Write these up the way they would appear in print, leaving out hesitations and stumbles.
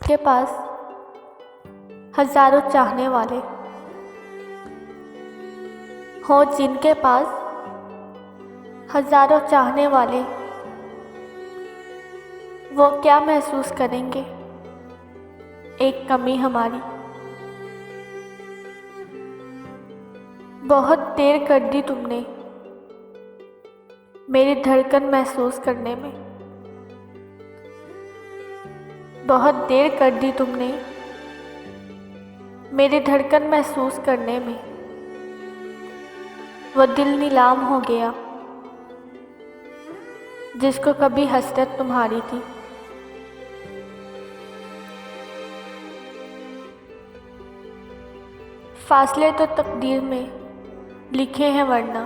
के पास हजारों चाहने वाले हो, जिनके पास हजारों चाहने वाले, वो क्या महसूस करेंगे एक कमी हमारी। बहुत देर कर दी तुमने मेरी धड़कन महसूस करने में, बहुत देर कर दी तुमने मेरी धड़कन महसूस करने में। वो दिल नीलाम हो गया जिसको कभी हसरत तुम्हारी थी। फासले तो तकदीर में लिखे हैं वरना,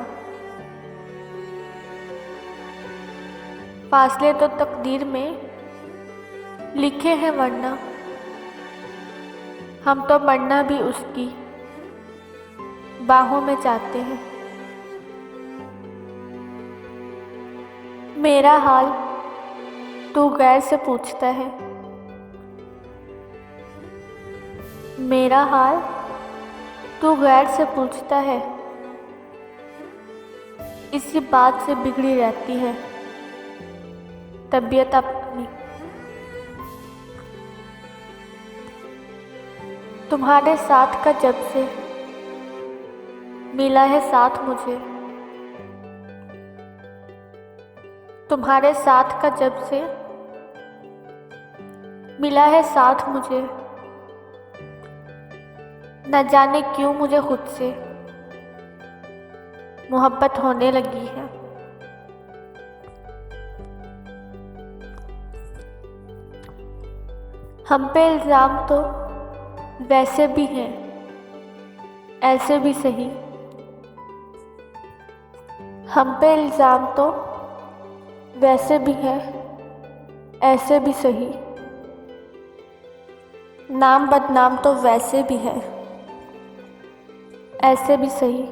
फासले तो तकदीर में लिखे हैं वरना, हम तो मरना भी उसकी बाहों में चाहते हैं। मेरा हाल तू गैर से पूछता है, मेरा हाल तू गैर से पूछता है। इसी बात से बिगड़ी रहती है तबीयत अपनी। तुम्हारे साथ का जब से मिला है साथ मुझे, तुम्हारे साथ का जब से मिला है साथ मुझे, न जाने क्यों मुझे खुद से मोहब्बत होने लगी है। हम पे इल्ज़ाम तो वैसे भी हैं, ऐसे भी सही। हम पे इल्ज़ाम तो वैसे भी है, ऐसे भी सही। नाम बदनाम तो वैसे भी है, ऐसे भी सही।